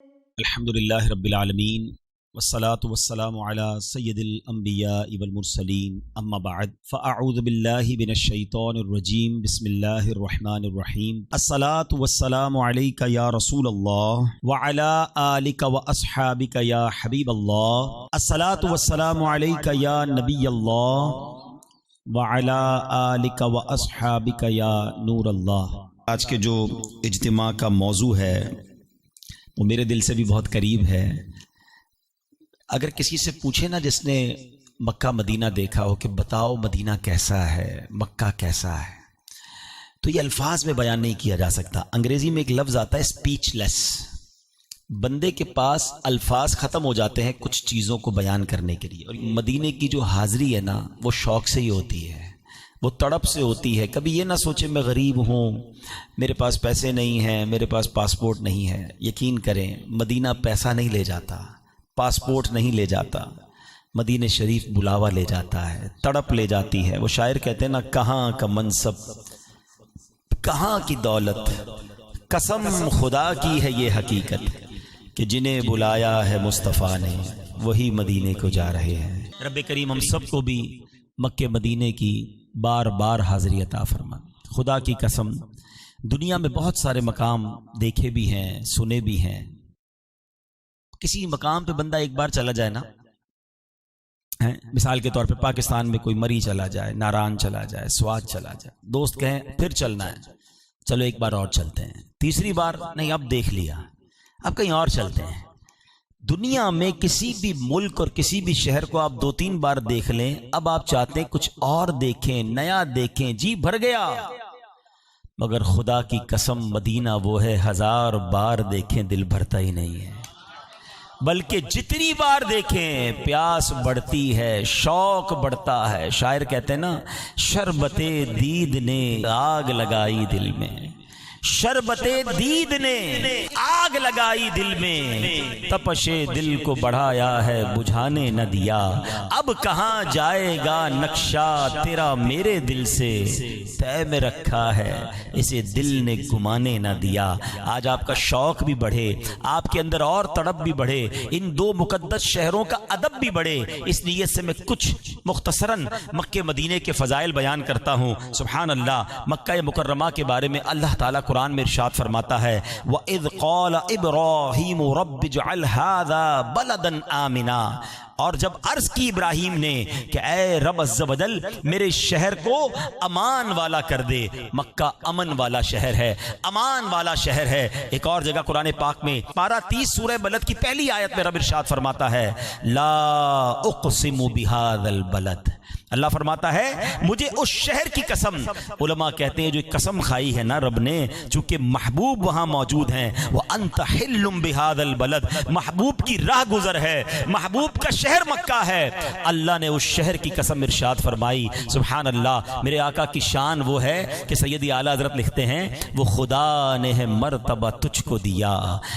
الحمدللہ رب العالمین والصلاة والسلام علی سید الانبیاء والمرسلین اما بعد فاعوذ باللہ من الشیطان الرجیم بسم اللہ الرحمن الرحیم الصلاة والسلام علیک یا رسول اللہ وعلی آلک واصحابک یا حبیب اللہ الصلاة والسلام علیک یا نبی اللہ وعلی آلک واصحابک یا نور اللہ۔ آج کے جو اجتماع کا موضوع ہے وہ میرے دل سے بھی بہت قریب ہے۔ اگر کسی سے پوچھے نا جس نے مکہ مدینہ دیکھا ہو کہ بتاؤ مدینہ کیسا ہے، مکہ کیسا ہے، تو یہ الفاظ میں بیان نہیں کیا جا سکتا۔ انگریزی میں ایک لفظ آتا ہے اسپیچ لیس، بندے کے پاس الفاظ ختم ہو جاتے ہیں کچھ چیزوں کو بیان کرنے کے لیے۔ اور مدینے کی جو حاضری ہے نا وہ شوق سے ہی ہوتی ہے، وہ تڑپ سے ہوتی ہے۔ کبھی یہ نہ سوچے میں غریب ہوں، میرے پاس پیسے نہیں ہیں، میرے پاس پاسپورٹ نہیں ہے۔ یقین کریں مدینہ پیسہ نہیں لے جاتا، پاسپورٹ نہیں لے جاتا، مدینہ شریف بلاوا لے جاتا ہے، تڑپ لے جاتی ہے۔ وہ شاعر کہتے ہیں نا، کہاں کا منصب کہاں کی دولت، قسم خدا کی ہے یہ حقیقت کہ جنہیں بلایا ہے مصطفیٰ نے وہی مدینے کو جا رہے ہیں۔ رب کریم ہم سب کو بھی مکہ مدینے کی بار بار حاضری عطا فرما۔ خدا کی قسم دنیا میں بہت سارے مقام دیکھے بھی ہیں، سنے بھی ہیں۔ کسی مقام پہ بندہ ایک بار چلا جائے نا، مثال کے طور پہ پاکستان میں کوئی مری چلا جائے، ناران چلا جائے، سوات چلا جائے، دوست کہیں پھر چلنا ہے، چلو ایک بار اور چلتے ہیں، تیسری بار نہیں اب دیکھ لیا، اب کہیں اور چلتے ہیں۔ دنیا میں کسی بھی ملک اور کسی بھی شہر کو آپ 2-3 بار دیکھ لیں، اب آپ چاہتے ہیں کچھ اور دیکھیں، نیا دیکھیں، جی بھر گیا۔ مگر خدا کی قسم مدینہ وہ ہے 1000 بار دیکھیں دل بھرتا ہی نہیں ہے، بلکہ جتنی بار دیکھیں پیاس بڑھتی ہے، شوق بڑھتا ہے۔ شاعر کہتے ہیں نا، شربت دید نے آگ لگائی دل میں، شربت دید نے آگ لگائی دل میں، تپش دل کو بڑھایا ہے بجھانے نہ دیا۔ اب کہاں جائے گا نقشہ تیرا میرے دل سے، طے میں رکھا ہے اسے دل نے گمانے نہ دیا۔ آج آپ کا شوق بھی بڑھے، آپ کے اندر اور تڑپ بھی بڑھے، ان 2 مقدس شہروں کا ادب بھی بڑھے۔ اس نیت سے میں کچھ مختصراً مکہ مدینے کے فضائل بیان کرتا ہوں۔ سبحان اللہ، مکہ مکرمہ کے بارے میں اللہ تعالیٰ قرآن میں ارشاد فرماتا ہے، وَإِذْ قَالَ إِبْرَاهِيمُ رَبِّ اجْعَلْ هَذَا بَلَدًا آمِنًا، اور جب عرض کی ابراہیم نے کہ اے رب عز و جل میرے شہر کو امان والا کر دے۔ مکہ امن والا شہر ہے، امان والا شہر ہے۔ ایک اور جگہ قرآن پاک میں پارہ 30 سورہ بلد کی پہلی آیت میں رب ارشاد فرماتا ہے، لا اقسم بہذا البلد، اللہ فرماتا ہے مجھے اس شہر کی قسم۔ علماء کہتے ہیں جو ایک قسم کھائی ہے نا رب نے، چونکہ محبوب وہاں موجود ہیں، وَأَنْتَ حِلٌّ بِهَذَا الْبَلَدِ، محبوب کی راہ گزر ہے، محبوب کا شہر مکہ ہے۔ اللہ نے اس شہر کی قسم ارشاد فرمائی۔ سبحان اللہ، میرے آقا کی شان وہ ہے کہ سیدی اعلیٰ حضرت لکھتے ہیں، وہ خدا نے ہے مرتبہ تجھ کو دیا،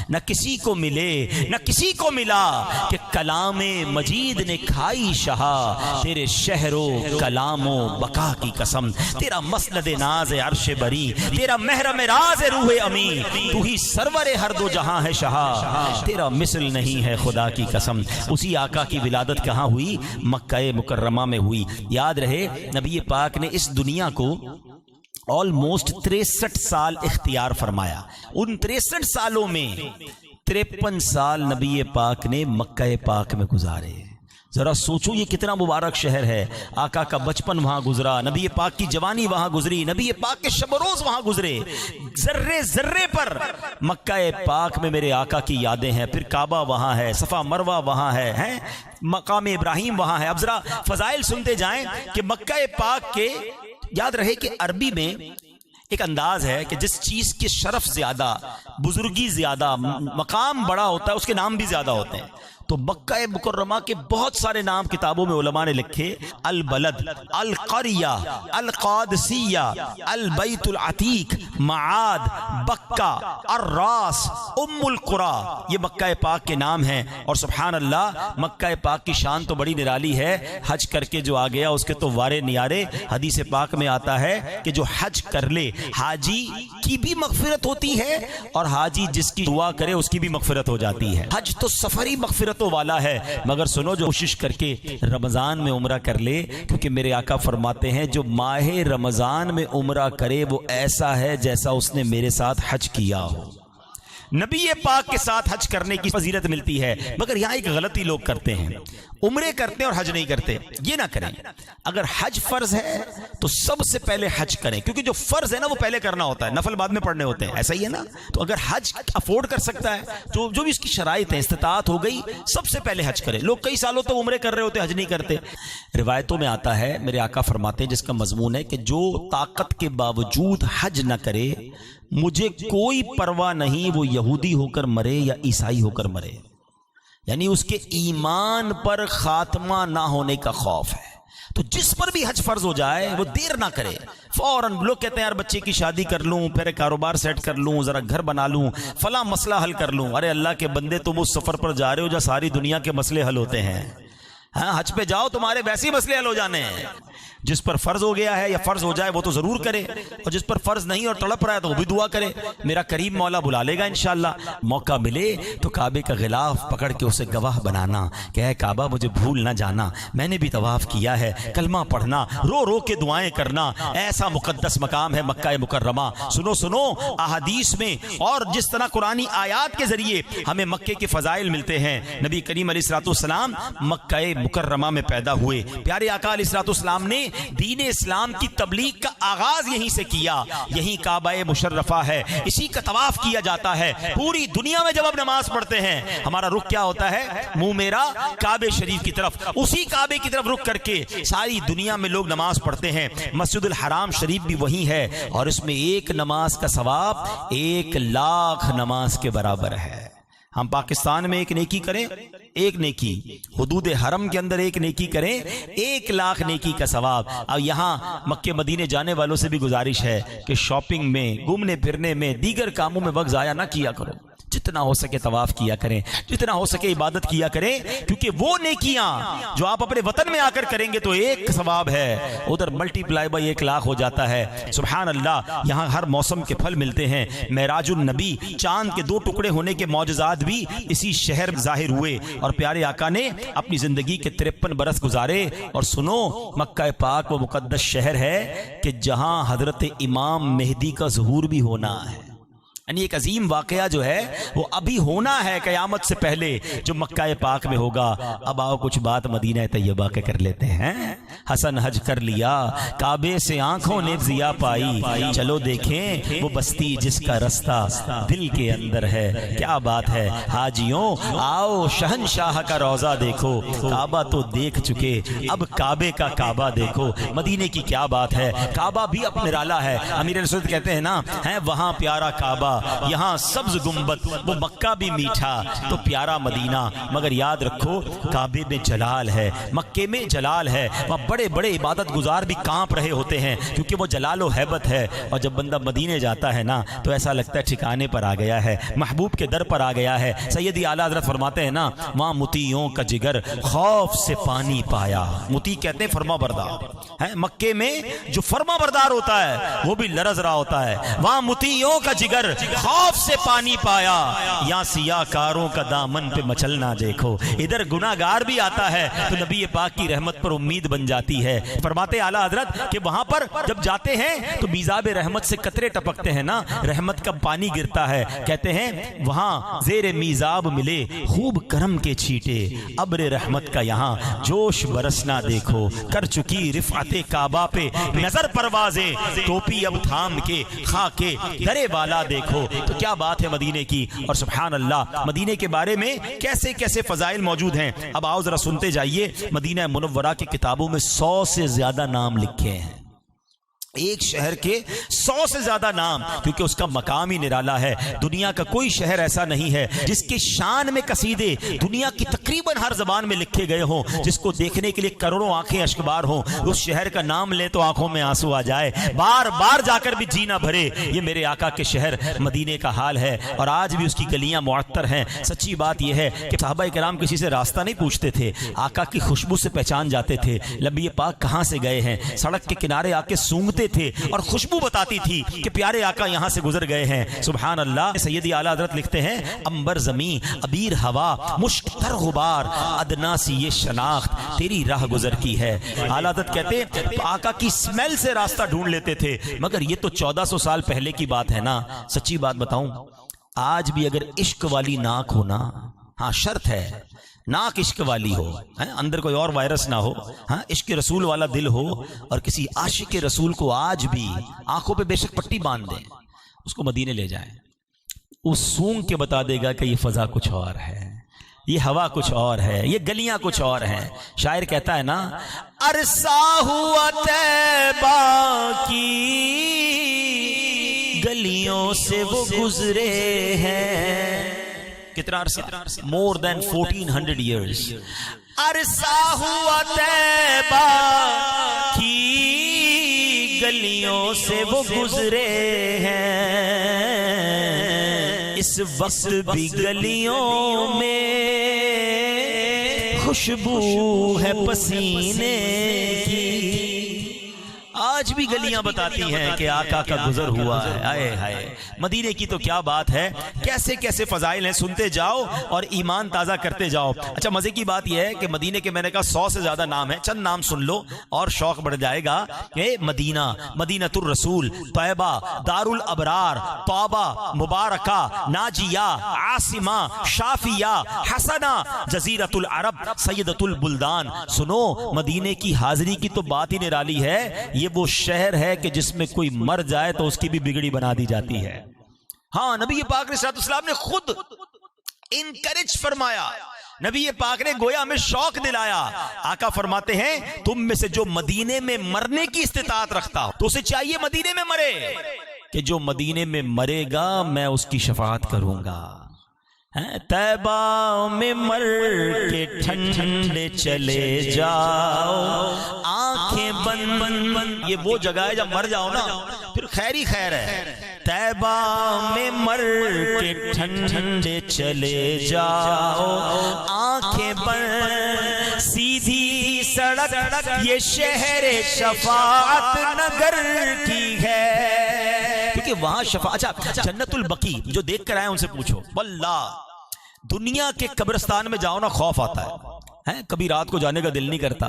نہ کسی کو ملے نہ کسی کو ملا، کہ کلام مجید نے کھائی شہا، تیرے شہر کلام و بقا کی قسم، تیرا مسند ناز عرش بری، تیرا محرم راز روح امی، تو ہی سرور ہر 2 جہاں ہے شہا، تیرا مثل نہیں ہے خدا کی قسم۔ اسی آقا کی ولادت کہاں ہوئی؟ مکہ مکرمہ میں ہوئی۔ یاد رہے نبی پاک نے اس دنیا کو آلموسٹ 63 سال اختیار فرمایا۔ ان 63 سالوں میں 53 سال نبی پاک نے مکہ پاک میں گزارے۔ ذرا سوچو یہ کتنا مبارک شہر ہے۔ آقا کا بچپن وہاں گزرا، نبی پاک کی جوانی وہاں گزری، نبی پاک کے شب و روز وہاں گزرے۔ ذرے ذرے پر مکہ پاک میں میرے آقا کی یادیں ہیں۔ پھر کعبہ وہاں ہے، صفا مروہ وہاں ہے، مقام ابراہیم وہاں ہے۔ اب ذرا فضائل سنتے جائیں کہ مکہ پاک کے، یاد رہے کہ عربی میں ایک انداز ہے کہ جس چیز کے شرف زیادہ، بزرگی زیادہ، مقام بڑا ہوتا ہے اس کے نام بھی زیادہ ہوتے ہیں۔ تو مکہ مکرمہ کے بہت سارے نام کتابوں میں علماء نے لکھے، البلد، القریہ، القادسیہ، البیت العتیق، معاد، بکہ، الراس، ام القرا، یہ مکہ پاک کے نام ہیں۔ اور سبحان اللہ، مکہ پاک کی شان تو بڑی نرالی ہے، حج کر کے جو آ گیا اس کے تو وارے نیارے۔ حدیث پاک میں آتا ہے کہ جو حج کر لے حاجی کی بھی مغفرت ہوتی ہے، اور حاجی جس کی دعا کرے اس کی بھی مغفرت ہو جاتی ہے۔ حج تو سفری مغفرتوں والا ہے، مگر سنو، جو کوشش کر کے رمضان میں عمرہ کر لے، کیونکہ میرے آقا فرماتے ہیں جو ماہ رمضان میں عمرہ کرے وہ ایسا ہے جیسا اس نے میرے ساتھ حج کیا ہو۔ نبی پاک کے ساتھ حج کرنے کی فضیلت ملتی ہے، مگر یہاں ایک غلطی لوگ کرتے ہیں، عمرے کرتے ہیں اور حج نہیں کرتے۔ یہ نہ کریں، اگر حج فرض ہے تو سب سے پہلے حج کریں، کیونکہ جو فرض ہے نا وہ پہلے کرنا ہوتا ہے، نفل بعد میں پڑھنے ہوتے ہیں، ایسا ہی ہے نا۔ تو اگر حج افورڈ کر سکتا ہے، جو بھی اس کی شرائط ہے، استطاعت ہو گئی، سب سے پہلے حج کرے۔ لوگ کئی سالوں تو عمرے کر رہے ہوتے، حج نہیں کرتے۔ روایتوں میں آتا ہے، میرے آقا فرماتے ہیں، جس کا مضمون ہے کہ جو طاقت کے باوجود حج نہ کرے، مجھے کوئی پرواہ نہیں وہ یہودی ہو کر مرے یا عیسائی ہو کر مرے، یعنی اس کے ایمان پر خاتمہ نہ ہونے کا خوف ہے۔ تو جس پر بھی حج فرض ہو جائے وہ دیر نہ کرے، فوراً۔ لوگ کہتے ہیں یار بچے کی شادی کر لوں، پھر کاروبار سیٹ کر لوں، ذرا گھر بنا لوں، فلاں مسئلہ حل کر لوں۔ ارے اللہ کے بندے، تم اس سفر پر جا رہے ہو جہاں ساری دنیا کے مسئلے حل ہوتے ہیں۔ ہاں، حج پہ جاؤ، تمہارے ویسے ہی مسئلے حل ہو جانے ہیں۔ جس پر فرض ہو گیا ہے یا فرض ہو جائے وہ تو ضرور کرے، اور جس پر فرض نہیں اور تڑپ رہا ہے تو وہ بھی دعا کرے، میرا کریم مولا بلا لے گا انشاءاللہ۔ موقع ملے تو کعبے کا غلاف پکڑ کے اسے گواہ بنانا کہ اے کعبہ مجھے بھول نہ جانا، میں نے بھی طواف کیا ہے، کلمہ پڑھنا، رو رو کے دعائیں کرنا، ایسا مقدس مقام ہے مکہ مکرمہ۔ سنو سنو، احادیث میں اور جس طرح قرآنی آیات کے ذریعے ہمیں مکے کے فضائل ملتے ہیں۔ نبی کریم علیہ الصلوۃ والسلام مکہ مکرمہ میں پیدا ہوئے، پیارے آقا علیہ الصلوۃ والسلام نے دین اسلام کی تبلیغ کا آغاز یہیں سے کیا، یہیں کعبہ مشرفہ ہے، اسی کا طواف کیا جاتا ہے۔ پوری دنیا میں جب آپ نماز پڑھتے ہیں ہمارا رخ کیا ہوتا ہے؟ منہ میرا کعبہ شریف کی طرف، اسی کعبے کی طرف رخ کر کے ساری دنیا میں لوگ نماز پڑھتے ہیں۔ مسجد الحرام شریف بھی وہی ہے، اور اس میں ایک نماز کا ثواب 1,00,000 نماز کے برابر ہے۔ ہم پاکستان میں ایک نیکی کریں، ایک نیکی، حدود حرم کے اندر ایک نیکی کریں، 1,00,000 نیکی کا ثواب۔ اب یہاں مکے مدینے جانے والوں سے بھی گزارش ہے کہ شاپنگ میں، گھومنے پھرنے میں، دیگر کاموں میں وقت ضائع نہ کیا کرو، جتنا ہو سکے طواف کیا کریں، جتنا ہو سکے عبادت کیا کریں، کیونکہ وہ نیکیاں جو آپ اپنے وطن میں آ کر کریں گے تو ایک ثواب ہے، ادھر ملٹی پلائی بائی 1,00,000 ہو جاتا ہے۔ سبحان اللہ، یہاں ہر موسم کے پھل ملتے ہیں۔ معراج النبی، چاند کے 2 ٹکڑے ہونے کے معجزات بھی اسی شہر میں ظاہر ہوئے، اور پیارے آقا نے اپنی زندگی کے 53 برس گزارے۔ اور سنو، مکہ پاک وہ مقدس شہر ہے کہ جہاں حضرت امام مہدی کا ظہور بھی ہونا ہے، یعنی ایک عظیم واقعہ جو ہے وہ ابھی ہونا ہے قیامت سے پہلے، جو مکہ پاک میں ہوگا۔ اب آؤ کچھ بات مدینہ طیبہ کے کر لیتے ہیں۔ حسن حج کر لیا، کعبے سے آنکھوں نے ضیا پائی، چلو دیکھیں وہ بستی جس کا رستہ دل کے اندر ہے۔ کیا بات ہے حاجیوں، آؤ شہنشاہ کا روضہ دیکھو، کعبہ تو دیکھ چکے، اب کعبے کا کعبہ دیکھو۔ مدینے کی کیا بات ہے، کعبہ بھی اب نرالا ہے۔ امیر رسول کہتے ہیں نا، ہے وہاں پیارا کعبہ، یہاں سبز گنبد، وہ مکہ بھی میٹھا تو پیارا مدینہ۔ مگر یاد رکھو، کعبے میں جلال ہے، مکے میں جلال ہے، وہاں بڑے بڑے عبادت گزار بھی کانپ رہے ہوتے ہیں، کیونکہ وہ جلال و ہیبت ہے۔ اور جب بندہ مدینے جاتا ہے نا تو ایسا لگتا ہے ٹھکانے پر آ گیا ہے، محبوب کے در پر آ گیا ہے۔ سیدی اعلیٰ حضرت فرماتے ہیں نا، وہاں مطیعوں کا جگر خوف سے پانی پایا۔ مطیع کہتے ہیں فرما بردار ہے، مکے میں جو فرما بردار ہوتا ہے وہ بھی لرز رہا ہوتا ہے۔ وہاں مطیعوں کا جگر خوف سے پانی پایا، یہاں سیاہ کاروں کا دامن پہ مچلنا دیکھو۔ ادھر گناہگار بھی آتا ہے تو نبی پاک کی رحمت پر امید بن جاتی ہے۔ فرماتے اعلیٰ حضرت کہ وہاں پر جب جاتے ہیں تو میزاب رحمت سے قطرے ٹپکتے ہیں نا، رحمت کا پانی گرتا ہے۔ کہتے ہیں وہاں زیر میزاب ملے خوب کرم کے چھیٹے، ابر رحمت کا یہاں جوش برسنا دیکھو۔ کر چکی رفعت کعبہ پہ نظر پروازیں، ٹوپی اب تھام کے خاکے درے والا دیکھو۔ تو کیا بات ہے مدینے کی، اور سبحان اللہ مدینے کے بارے میں کیسے کیسے فضائل موجود ہیں۔ اب آؤ ذرا سنتے جائیے، مدینہ منورہ کی کتابوں میں 100 سے زیادہ نام لکھے ہیں، ایک شہر کے 100 سے زیادہ نام، کیونکہ اس کا مقام ہی نرالا ہے۔ دنیا کا کوئی شہر ایسا نہیں ہے جس کے شان میں قصیدے دنیا کی تقریباً ہر زبان میں لکھے گئے ہوں، جس کو دیکھنے کے لیے کروڑوں آنکھیں اشکبار ہوں۔ اس شہر کا نام لے تو آنکھوں میں آنسو آ جائے، بار بار جا کر بھی جی نہ بھرے۔ یہ میرے آقا کے شہر مدینے کا حال ہے، اور آج بھی اس کی گلیاں معطر ہیں۔ سچی بات یہ ہے کہ صحابہ کرام کسی سے راستہ نہیں پوچھتے تھے، آقا کی خوشبو سے پہچان جاتے تھے نبی پاک کہاں سے گئے ہیں۔ سڑک کے کنارے آ کے سونگتے تھے اور خوشبو بتاتی تھی کہ پیارے آقا یہاں سے گزر گئے ہیں۔ سبحان اللہ۔ سیدی اعلیٰ حضرت لکھتے ہیں امبر زمین ابیر ہوا مشک تر غبار ادنا سی یہ شناخت تیری راہ گزر کی ہے۔ اعلیٰ حضرت کہتے ہیں آقا کی اسمیل سے راستہ ڈھونڈ لیتے تھے، مگر یہ تو 1400 سال پہلے کی بات ہے نا۔ سچی بات بتاؤں، آج بھی اگر عشق والی ناک ہو نا، ہاں شرط ہے ناک عشق والی ہو، اندر کوئی اور وائرس نہ ہو، ہاں عشق رسول والا دل ہو، اور کسی عاشق رسول کو آج بھی آنکھوں پہ بے شک پٹی باندھ دیں، اس کو مدینے لے جائیں، وہ سونگ کے بتا دے گا کہ یہ فضا کچھ اور ہے، یہ ہوا کچھ اور ہے، یہ گلیاں کچھ اور ہیں۔ شاعر کہتا ہے نا عرصہ ہوا طیبہ کی گلیوں سے وہ گزرے ہیں، کتنا عرصہ؟ more than 1400 years۔ عرصہ ہوا طیبہ کی گلیوں سے وہ گزرے ہیں، اس وقت بھی گلیوں میں خوشبو ہے پسینے کی۔ آج بھی گلیاں بتاتی ہیں کہ آقا کا گزر ہوا ہے۔ آئے ہائے، مدینے کی تو کیا بات ہے، کیسے کیسے فضائل ہیں، سنتے جاؤ اور ایمان تازہ کرتے جاؤ۔ اچھا مزے کی بات یہ ہے کہ مدینے کے میں نے کہا 100 سے زیادہ نام ہیں، چند نام سن لو اور شوق بڑھ جائے گا۔ مدینہ، مدینۃ الرسول، طیبہ، دار الابرار، توبہ، مبارکہ، ناجیہ، عاصمہ، شافیہ، حسنہ، جزیرۃ العرب، سیدۃ البلدان۔ سنو، مدینے کی حاضری کی تو بات ہی نرالی ہے۔ یہ وہ شہر ہے کہ جس میں کوئی مر جائے تو اس کی بھی بگڑی بنا دی جاتی ہے۔ ہاں نبی پاک علیہ السلام نے خود انکریج فرمایا، نبی پاک نے گویا ہمیں شوق دلایا۔ آقا فرماتے ہیں تم میں سے جو مدینے میں مرنے کی استطاعت رکھتا ہو تو اسے چاہیے مدینے میں مرے، کہ جو مدینے میں مرے گا میں اس کی شفاعت کروں گا۔ طیبہ میں مر کے ٹھنڈے چلے جاؤ، آنکھیں بند بند بند، یہ وہ جگہ ہے جب مر جاؤ نا پھر خیر ہی خیر ہے۔ طیبہ میں مر کے ٹھنڈے چلے جاؤ، آنکھیں بند، سیدھی سڑک یہ شہر شفاعت نگر کی ہے، کیونکہ وہاں شفاعت۔ اچھا جنت البقیع جو دیکھ کر آئے ان سے پوچھو، واللہ دنیا کے قبرستان میں جاؤ نا خوف آتا ہے، کبھی رات کو جانے کا دل نہیں کرتا۔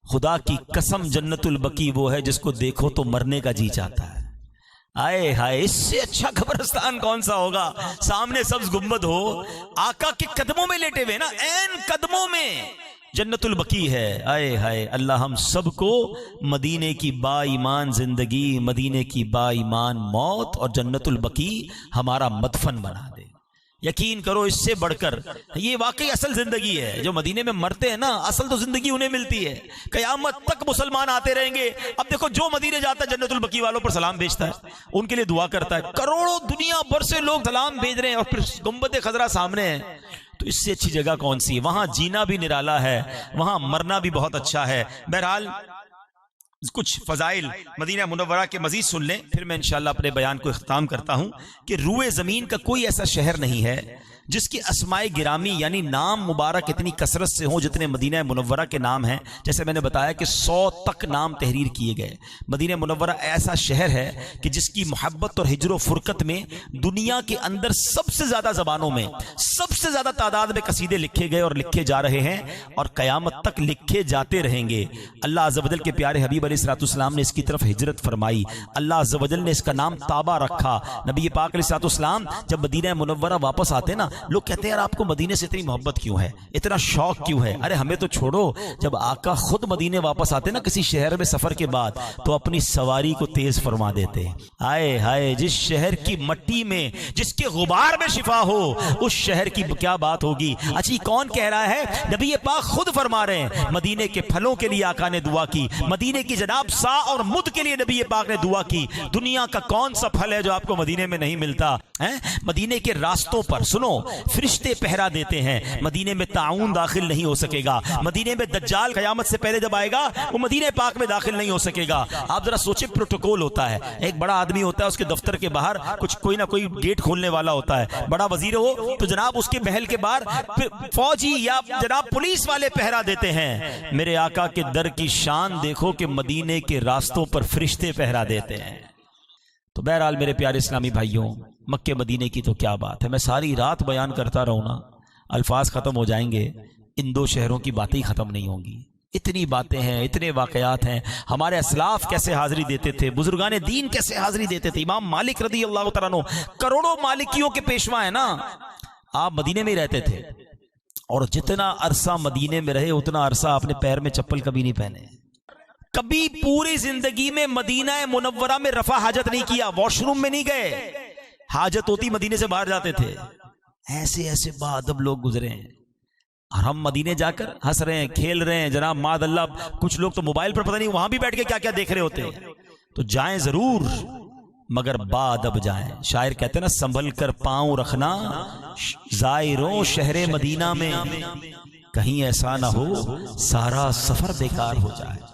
خدا کی قسم جنت البقیع وہ ہے جس کو دیکھو تو مرنے کا جی چاہتا ہے۔ آئے ہائے، اس سے اچھا قبرستان کون سا ہوگا؟ سامنے سبز گنبد ہو، آقا کے قدموں میں لیٹے ہوئے نا، عین قدموں میں جنت البقیع ہے۔ آئے ہائے، اللہ ہم سب کو مدینے کی با ایمان زندگی، مدینے کی با ایمان موت اور جنت البقیع ہمارا مدفن بنا دے۔ یقین کرو اس سے بڑھ کر یہ واقعی اصل زندگی ہے۔ جو مدینے میں مرتے ہیں نا، اصل تو زندگی انہیں ملتی ہے، قیامت تک مسلمان آتے رہیں گے۔ اب دیکھو جو مدینے جاتا ہے جنت البقیع والوں پر سلام بھیجتا ہے، ان کے لیے دعا کرتا ہے، کروڑوں دنیا بھر سے لوگ سلام بھیج رہے ہیں اور پھر گنبد خضرا سامنے ہے، تو اس سے اچھی جگہ کون سی ہے؟ وہاں جینا بھی نرالا ہے، وہاں مرنا بھی بہت اچھا ہے۔ بہرحال کچھ فضائل مدینہ منورہ کے مزید سن لیں، پھر میں انشاءاللہ اپنے بیان کو اختتام کرتا ہوں کہ روئے زمین کا کوئی ایسا شہر نہیں ہے جس کی اسماء گرامی یعنی نام مبارک اتنی کثرت سے ہوں جتنے مدینہ منورہ کے نام ہیں۔ جیسے میں نے بتایا کہ 100 تک نام تحریر کیے گئے۔ مدینہ منورہ ایسا شہر ہے کہ جس کی محبت اور ہجر و فرقت میں دنیا کے اندر سب سے زیادہ زبانوں میں سب سے زیادہ تعداد میں قصیدے لکھے گئے اور لکھے جا رہے ہیں اور قیامت تک لکھے جاتے رہیں گے۔ اللہ عز و جل کے پیارے حبیب علیہ السلام نے اس کی طرف ہجرت فرمائی، اللہ عز و جل نے اس کا نام طابہ رکھا۔ نبی پاک علیہ السلام جب مدینہ منورہ واپس آتے نا لوگ کہتے ہیں یار آپ کو مدینے سے اتنی محبت کیوں ہے, اتنا شوق کیوں ہے؟ ارے ہمیں تو چھوڑو, جب آقا خود مدینے واپس آتے نا کسی شہر میں سفر کے بعد, تو اپنی سواری کو تیز فرما دیتے. آئے ہائے, جس شہر کی مٹی میں, جس کے غبار میں شفا ہو, اس شہر کی کیا بات ہوگی. اچھی کون کہہ رہا ہے؟ نبی پاک خود فرما رہے ہیں. مدینے کے پھلوں کے لیے آقا نے دعا کی, مدینے کی جناب سا اور مد کے لیے نبی پاک نے دعا کی. دنیا کا کون سا پھل ہے جو آپ کو مدینے میں نہیں ملتا ہے؟ مدینے کے راستوں پر سنو فرشتے پہرا دیتے ہیں. مدینے میں طاعون داخل نہیں ہو سکے گا. مدینے میں دجال قیامت سے پہلے جب آئے گا وہ مدینے پاک میں داخل نہیں ہو سکے گا. آپ ذرا سوچیں, پروٹوکول ہوتا ہے, ایک بڑا آدمی ہوتا ہے, اس کے دفتر کے باہر کچھ کوئی نہ کوئی گیٹ کھولنے والا ہوتا ہے. بڑا وزیر ہو تو جناب اس کے محل کے باہر فوجی یا جناب پولیس والے پہرا دیتے ہیں. میرے آقا کے در کی شان دیکھو کہ مدینے کے راستوں پر فرشتے پہرا دیتے ہیں. تو بہرحال میرے پیارے اسلامی بھائیوں, مکے مدینے کی تو کیا بات ہے, میں ساری رات بیان کرتا رہوں نا, الفاظ ختم ہو جائیں گے, ان دو شہروں کی باتیں ہی ختم نہیں ہوں گی. اتنی باتیں ہیں, اتنے واقعات ہیں. ہمارے اسلاف کیسے حاضری دیتے تھے, بزرگان دین کیسے حاضری دیتے تھے. امام مالک رضی اللہ تعالیٰ عنہ کروڑوں مالکیوں کے پیشوا ہیں نا, آپ مدینے میں ہی رہتے تھے, اور جتنا عرصہ مدینے میں رہے اتنا عرصہ آپ نے پیر میں چپل کبھی نہیں پہنے. کبھی پوری زندگی میں مدینہ منورہ میں رفع حاجت نہیں کیا, واش روم میں نہیں گئے, حاجت ہوتی مدینے سے باہر جاتے تھے. ایسے ایسے باادب لوگ گزرے ہیں, اور ہم مدینے جا کر ہنس رہے ہیں, کھیل رہے ہیں. جناب ماد اللہ, کچھ لوگ تو موبائل پر پتہ نہیں وہاں بھی بیٹھ کے کیا کیا دیکھ رہے ہوتے ہیں. تو جائیں ضرور مگر باادب جائیں. شاعر کہتے ہیں نا, سنبھل کر پاؤں رکھنا زائروں شہر مدینہ میں, کہیں ایسا نہ ہو سارا سفر بیکار ہو جائے.